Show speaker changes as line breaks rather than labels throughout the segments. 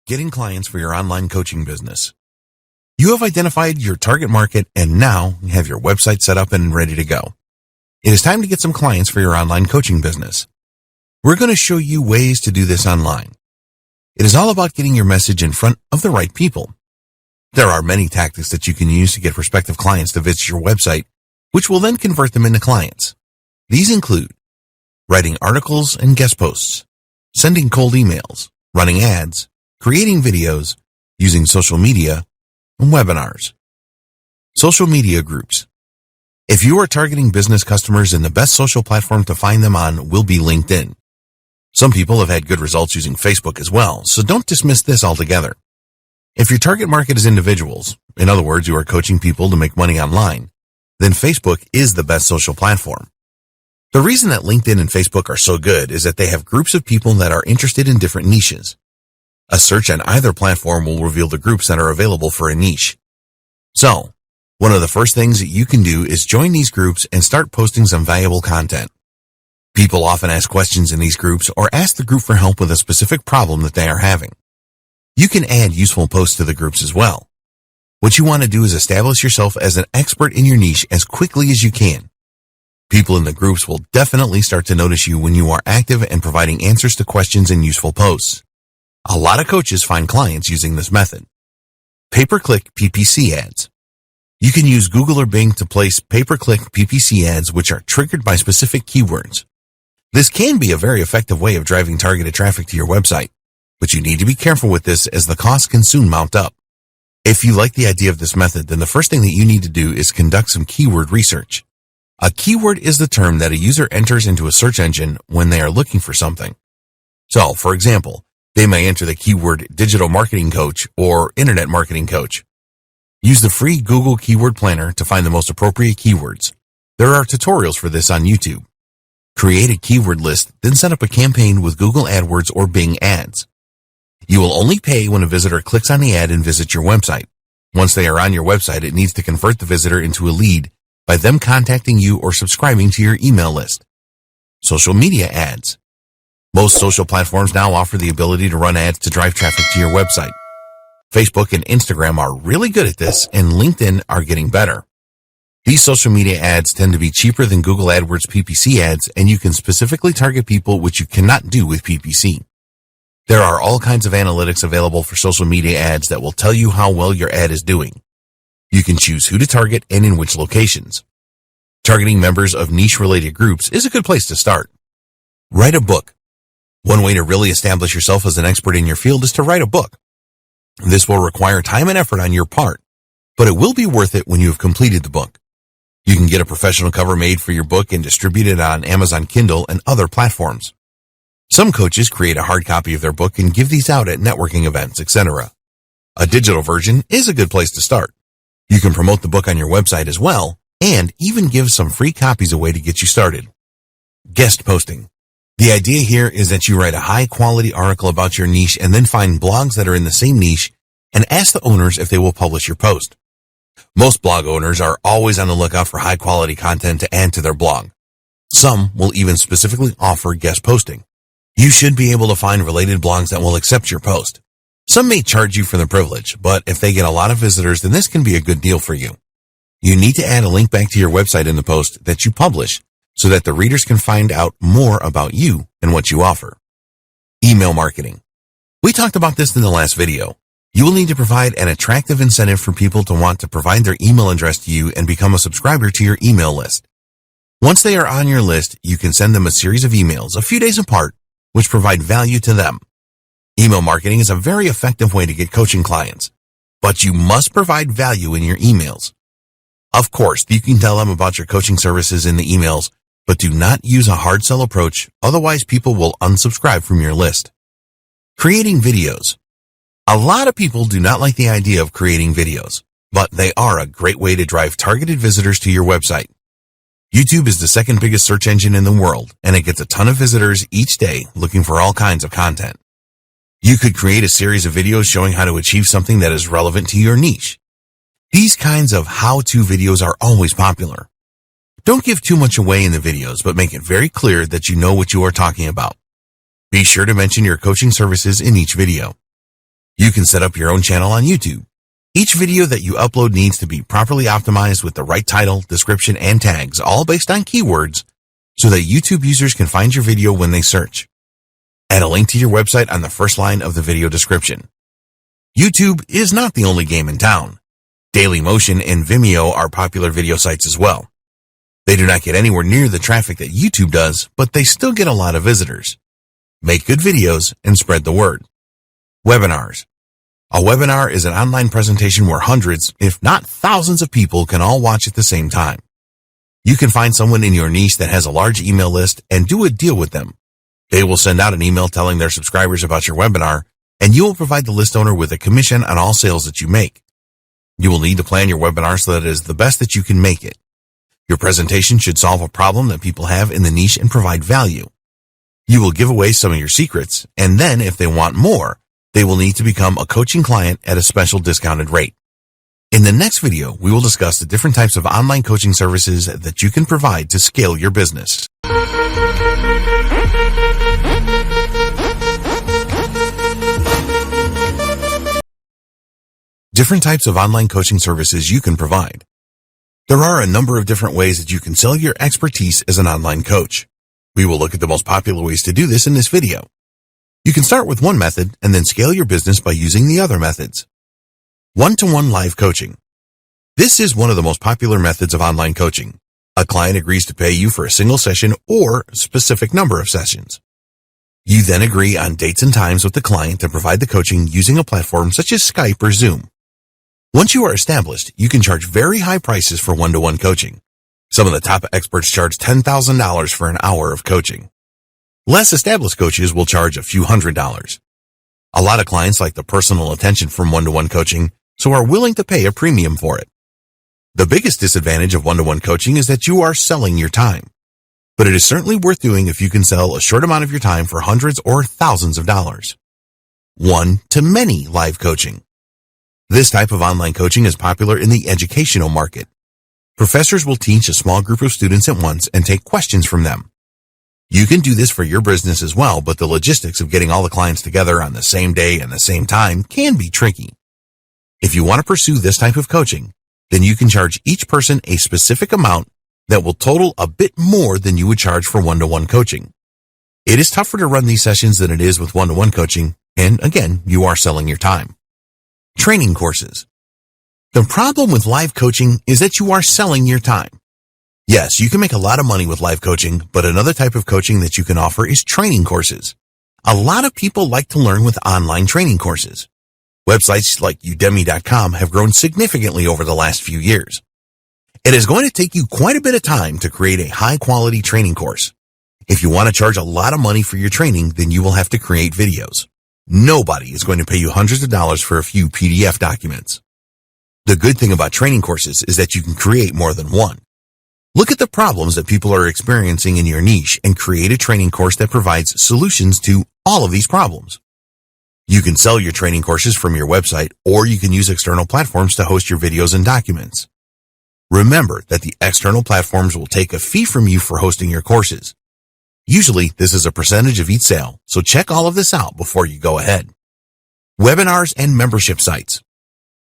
getting clients for your online coaching business. You have identified your target market and now have your website set up and ready to go. It is time to get some clients for your online coaching business. We're going to show you ways to do this online. It is all about getting your message in front of the right people. There are many tactics that you can use to get prospective clients to visit your website, which will then convert them into clients. These include writing articles and guest posts, sending cold emails, running ads, creating videos, using social media, and webinars. Social media groups. If you are targeting business customers, then the best social platform to find them on will be LinkedIn. Some people have had good results using Facebook as well, so don't dismiss this altogether. If your target market is individuals, in other words, you are coaching people to make money online, then Facebook is the best social platform. The reason that LinkedIn and Facebook are so good is that they have groups of people that are interested in different niches. A search on either platform will reveal the groups that are available for a niche. So, one of the first things that you can do is join these groups and start posting some valuable content. People often ask questions in these groups or ask the group for help with a specific problem that they are having. You can add useful posts to the groups as well. What you want to do is establish yourself as an expert in your niche as quickly as you can. People in the groups will definitely start to notice you when you are active and providing answers to questions and useful posts. A lot of coaches find clients using this method. Pay-per-click PPC ads. You can use Google or Bing to place pay-per-click PPC ads which are triggered by specific keywords. This can be a very effective way of driving targeted traffic to your website, but you need to be careful with this as the costs can soon mount up. If you like the idea of this method, then the first thing that you need to do is conduct some keyword research. A keyword is the term that a user enters into a search engine when they are looking for something. So, for example, they may enter the keyword digital marketing coach or internet marketing coach. Use the free Google Keyword Planner to find the most appropriate keywords. There are tutorials for this on YouTube. Create a keyword list, then set up a campaign with Google AdWords or Bing ads. You will only pay when a visitor clicks on the ad and visits your website. Once they are on your website, it needs to convert the visitor into a lead by them contacting you or subscribing to your email list. Social media ads. Most social platforms now offer the ability to run ads to drive traffic to your website. Facebook and Instagram are really good at this, and LinkedIn are getting better. These social media ads tend to be cheaper than Google AdWords PPC ads, and you can specifically target people which you cannot do with PPC. There are all kinds of analytics available for social media ads that will tell you how well your ad is doing. You can choose who to target and in which locations. Targeting members of niche-related groups is a good place to start. Write a book. One way to really establish yourself as an expert in your field is to write a book. This will require time and effort on your part, but it will be worth it when you have completed the book. You can get a professional cover made for your book and distribute it on Amazon Kindle and other platforms. Some coaches create a hard copy of their book and give these out at networking events, etc. A digital version is a good place to start. You can promote the book on your website as well, and even give some free copies away to get you started. Guest posting. The idea here is that you write a high-quality article about your niche and then find blogs that are in the same niche and ask the owners if they will publish your post. Most blog owners are always on the lookout for high-quality content to add to their blog. Some will even specifically offer guest posting. You should be able to find related blogs that will accept your post. Some may charge you for the privilege, but if they get a lot of visitors, then this can be a good deal for you. You need to add a link back to your website in the post that you publish so that the readers can find out more about you and what you offer. Email marketing. We talked about this in the last video. You will need to provide an attractive incentive for people to want to provide their email address to you and become a subscriber to your email list. Once they are on your list, you can send them a series of emails a few days apart, which provide value to them. Email marketing is a very effective way to get coaching clients, but you must provide value in your emails. Of course, you can tell them about your coaching services in the emails, but do not use a hard sell approach, otherwise people will unsubscribe from your list. Creating videos. A lot of people do not like the idea of creating videos, but they are a great way to drive targeted visitors to your website. YouTube is the second biggest search engine in the world, and it gets a ton of visitors each day looking for all kinds of content. You could create a series of videos showing how to achieve something that is relevant to your niche. These kinds of how-to videos are always popular. Don't give too much away in the videos, but make it very clear that you know what you are talking about. Be sure to mention your coaching services in each video. You can set up your own channel on YouTube. Each video that you upload needs to be properly optimized with the right title, description, and tags, all based on keywords, so that YouTube users can find your video when they search. Add a link to your website on the first line of the video description. YouTube is not the only game in town. Dailymotion and Vimeo are popular video sites as well. They do not get anywhere near the traffic that YouTube does, but they still get a lot of visitors. Make good videos and spread the word. Webinars. A webinar is an online presentation where hundreds, if not thousands of people can all watch at the same time. You can find someone in your niche that has a large email list and do a deal with them. They will send out an email telling their subscribers about your webinar, and you will provide the list owner with a commission on all sales that you make. You will need to plan your webinar so that it is the best that you can make it. Your presentation should solve a problem that people have in the niche and provide value. You will give away some of your secrets, and then if they want more, they will need to become a coaching client at a special discounted rate. In the next video, we will discuss the different types of online coaching services that you can provide to scale your business. Different types of online coaching services you can provide. There are a number of different ways that you can sell your expertise as an online coach. We will look at the most popular ways to do this in this video. You can start with one method and then scale your business by using the other methods. One-to-one live coaching. This is one of the most popular methods of online coaching. A client agrees to pay you for a single session or a specific number of sessions. You then agree on dates and times with the client to provide the coaching using a platform such as Skype or Zoom. Once you are established, you can charge very high prices for one-to-one coaching. Some of the top experts charge $10,000 for an hour of coaching. Less established coaches will charge a few $100s. A lot of clients like the personal attention from one-to-one coaching, so are willing to pay a premium for it. The biggest disadvantage of one-to-one coaching is that you are selling your time. But it is certainly worth doing if you can sell a short amount of your time for hundreds or thousands of dollars. One-to-many live coaching. This type of online coaching is popular in the educational market. Professors will teach a small group of students at once and take questions from them. You can do this for your business as well, but the logistics of getting all the clients together on the same day and the same time can be tricky. If you want to pursue this type of coaching, then you can charge each person a specific amount that will total a bit more than you would charge for one-to-one coaching. It is tougher to run these sessions than it is with one-to-one coaching, and again, you are selling your time. Training courses. The problem with live coaching is that you are selling your time. Yes, you can make a lot of money with live coaching, but another type of coaching that you can offer is training courses. A lot of people like to learn with online training courses. Websites like Udemy.com have grown significantly over the last few years. It is going to take you quite a bit of time to create a high-quality training course. If you want to charge a lot of money for your training, then you will have to create videos. Nobody is going to pay you hundreds of dollars for a few PDF documents. The good thing about training courses is that you can create more than one. Look at the problems that people are experiencing in your niche and create a training course that provides solutions to all of these problems. You can sell your training courses from your website, or you can use external platforms to host your videos and documents. Remember that the external platforms will take a fee from you for hosting your courses. Usually, this is a percentage of each sale, so check all of this out before you go ahead. Webinars and membership sites.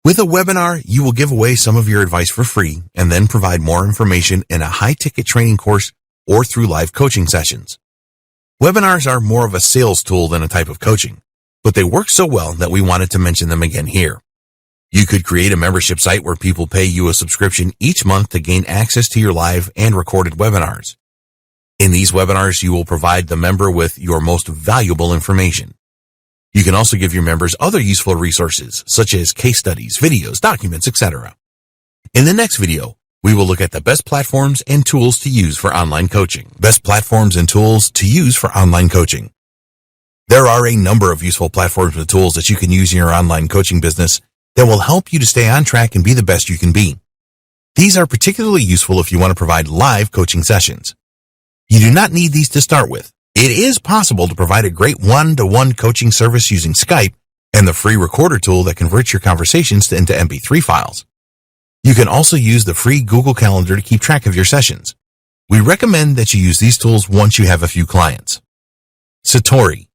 With a webinar, you will give away some of your advice for free and then provide more information in a high-ticket training course or through live coaching sessions. Webinars are more of a sales tool than a type of coaching, but they work so well that we wanted to mention them again here. You could create a membership site where people pay you a subscription each month to gain access to your live and recorded webinars. In these webinars, you will provide the member with your most valuable information. You can also give your members other useful resources, such as case studies, videos, documents, etc. In the next video, we will look at the best platforms and tools to use for online coaching. Best platforms and tools to use for online coaching. There are a number of useful platforms and tools that you can use in your online coaching business that will help you to stay on track and be the best you can be. These are particularly useful if you want to provide live coaching sessions. You do not need these to start with. It is possible to provide a great one-to-one coaching service using Skype and the free recorder tool that converts your conversations into MP3 files. You can also use the free Google Calendar to keep track of your sessions. We recommend that you use these tools once you have a few clients. Satori.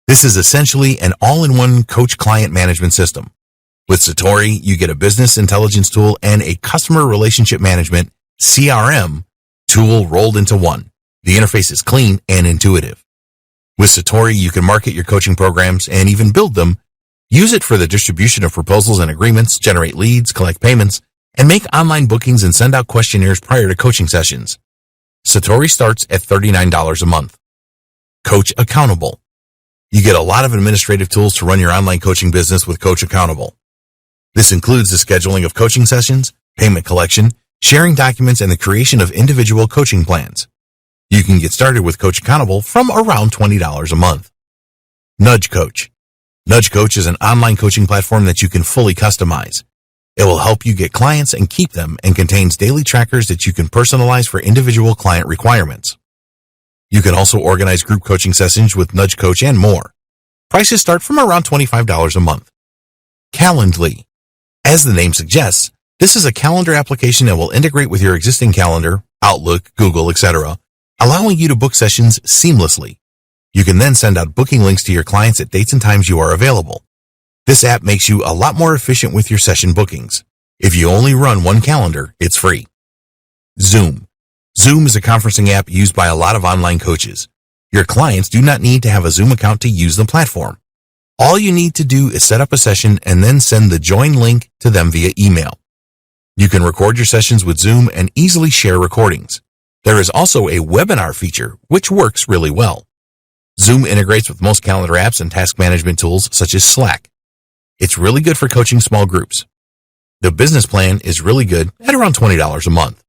This is essentially an all-in-one coach client management system. With Satori, you get a business intelligence tool and a customer relationship management CRM tool rolled into one. The interface is clean and intuitive. With Satori, you can market your coaching programs and even build them, use it for the distribution of proposals and agreements, generate leads, collect payments, and make online bookings and send out questionnaires prior to coaching sessions. Satori starts at $39 a month. Coach Accountable. You get a lot of administrative tools to run your online coaching business with Coach Accountable. This includes the scheduling of coaching sessions, payment collection, sharing documents, and the creation of individual coaching plans. You can get started with Coach Accountable from around $20 a month. Nudge Coach. Nudge Coach is an online coaching platform that you can fully customize. It will help you get clients and keep them and contains daily trackers that you can personalize for individual client requirements. You can also organize group coaching sessions with Nudge Coach and more. Prices start from around $25 a month. Calendly. As the name suggests, this is a calendar application that will integrate with your existing calendar, Outlook, Google, etc., allowing you to book sessions seamlessly. You can then send out booking links to your clients at dates and times you are available. This app makes you a lot more efficient with your session bookings. If you only run one calendar, it's free. Zoom. Zoom is a conferencing app used by a lot of online coaches. Your clients do not need to have a Zoom account to use the platform. All you need to do is set up a session and then send the join link to them via email. You can record your sessions with Zoom and easily share recordings. There is also a webinar feature, which works really well. Zoom integrates with most calendar apps and task management tools such as Slack. It's really good for coaching small groups. The business plan is really good at around $20 a month.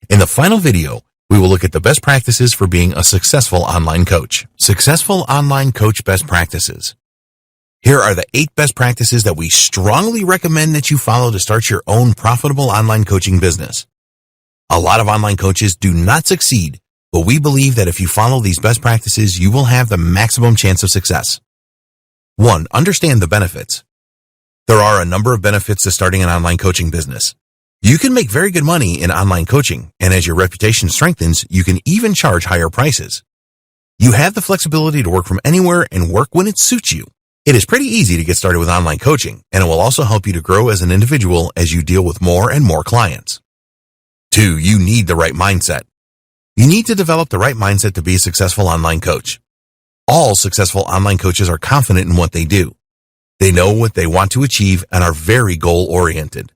In the final video, we will look at the best practices for being a successful online coach. Successful online coach best practices. Here are the 8 best practices that we strongly recommend that you follow to start your own profitable online coaching business. A lot of online coaches do not succeed, but we believe that if you follow these best practices, you will have the maximum chance of success. 1. Understand the benefits. There are a number of benefits to starting an online coaching business. You can make very good money in online coaching, and as your reputation strengthens, you can even charge higher prices. You have the flexibility to work from anywhere and work when it suits you. It is pretty easy to get started with online coaching, and it will also help you to grow as an individual as you deal with more and more clients. 2. You need the right mindset. You need to develop the right mindset to be a successful online coach. All successful online coaches are confident in what they do. They know what they want to achieve and are very goal-oriented.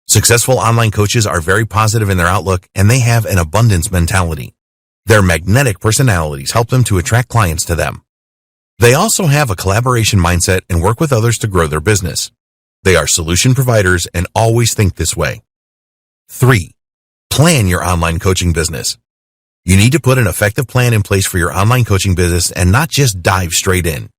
Successful online coaches are very positive in their outlook, and they have an abundance mentality. Their magnetic personalities help them to attract clients to them. They also have a collaboration mindset and work with others to grow their business. They are solution providers and always think this way. 3. Plan your online coaching business. You need to put an effective plan in place for your online coaching business and not just dive straight in.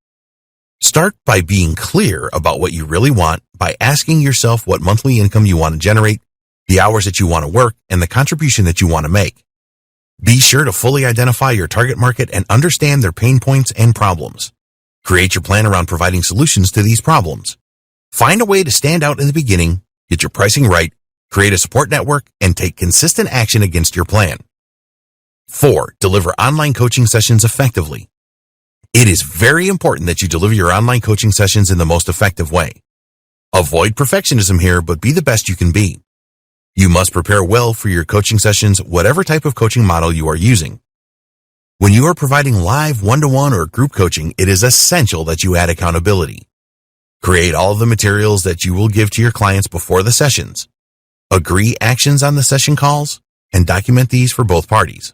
Start by being clear about what you really want by asking yourself what monthly income you want to generate, the hours that you want to work, and the contribution that you want to make. Be sure to fully identify your target market and understand their pain points and problems. Create your plan around providing solutions to these problems. Find a way to stand out in the beginning, get your pricing right, create a support network, and take consistent action against your plan. 4. Deliver online coaching sessions effectively. It is very important that you deliver your online coaching sessions in the most effective way. Avoid perfectionism here, but be the best you can be. You must prepare well for your coaching sessions, whatever type of coaching model you are using. When you are providing live one-to-one or group coaching, it is essential that you add accountability. Create all of the materials that you will give to your clients before the sessions. Agree actions on the session calls and document these for both parties.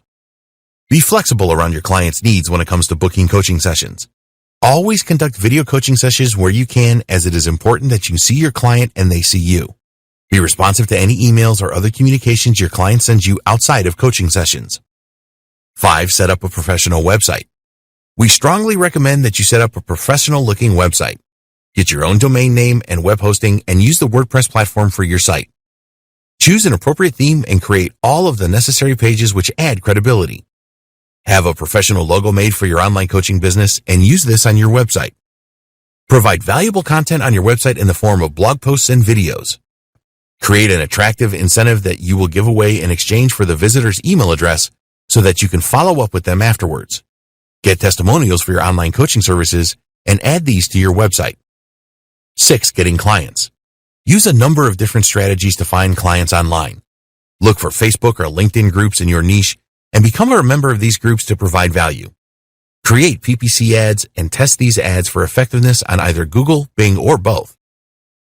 Be flexible around your clients' needs when it comes to booking coaching sessions. Always conduct video coaching sessions where you can, as it is important that you see your client and they see you. Be responsive to any emails or other communications your client sends you outside of coaching sessions. 5. Set up a professional website. We strongly recommend that you set up a professional-looking website. Get your own domain name and web hosting and use the WordPress platform for your site. Choose an appropriate theme and create all of the necessary pages which add credibility. Have a professional logo made for your online coaching business and use this on your website. Provide valuable content on your website in the form of blog posts and videos. Create an attractive incentive that you will give away in exchange for the visitor's email address so that you can follow up with them afterwards. Get testimonials for your online coaching services and add these to your website. 6. Getting clients. Use a number of different strategies to find clients online. Look for Facebook or LinkedIn groups in your niche and become a member of these groups to provide value. Create PPC ads and test these ads for effectiveness on either Google, Bing, or both.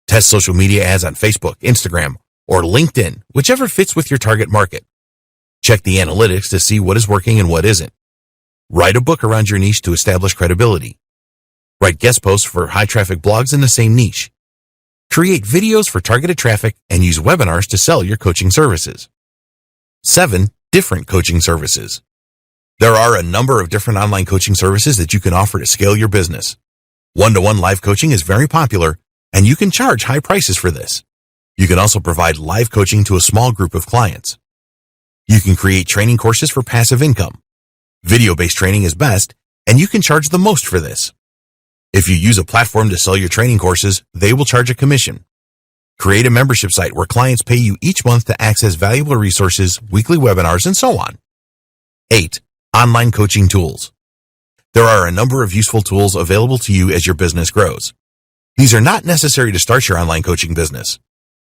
Test social media ads on Facebook, Instagram, or LinkedIn, whichever fits with your target market. Check the analytics to see what is working and what isn't. Write a book around your niche to establish credibility. Write guest posts for high-traffic blogs in the same niche. Create videos for targeted traffic and use webinars to sell your coaching services. 7. Different coaching services. There are a number of different online coaching services that you can offer to scale your business. One-to-one live coaching is very popular, and you can charge high prices for this. You can also provide live coaching to a small group of clients. You can create training courses for passive income. Video-based training is best, and you can charge the most for this. If you use a platform to sell your training courses, they will charge a commission. Create a membership site where clients pay you each month to access valuable resources, weekly webinars, and so on. 8. Online coaching tools. There are a number of useful tools available to you as your business grows. These are not necessary to start your online coaching business.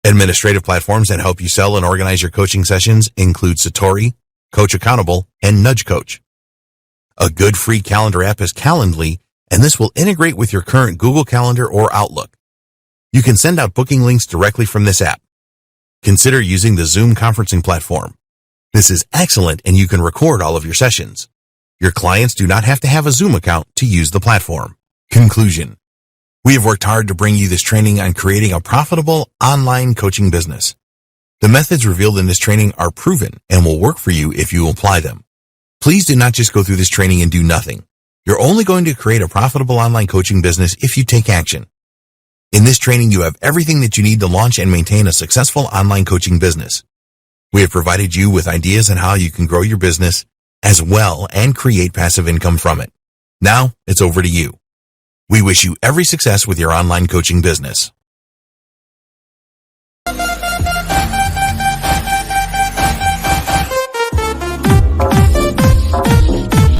Administrative platforms that help you sell and organize your coaching sessions include Satori, Coach Accountable, and Nudge Coach. A good free calendar app is Calendly, and this will integrate with your current Google Calendar or Outlook. You can send out booking links directly from this app. Consider using the Zoom conferencing platform. This is excellent, and you can record all of your sessions. Your clients do not have to have a Zoom account to use the platform. Conclusion. We have worked hard to bring you this training on creating a profitable online coaching business. The methods revealed in this training are proven and will work for you if you apply them. Please do not just go through this training and do nothing. You're only going to create a profitable online coaching business if you take action. In this training, you have everything that you need to launch and maintain a successful online coaching business. We have provided you with ideas on how you can grow your business as well and create passive income from it. Now, it's over to you. We wish you every success with your online coaching business.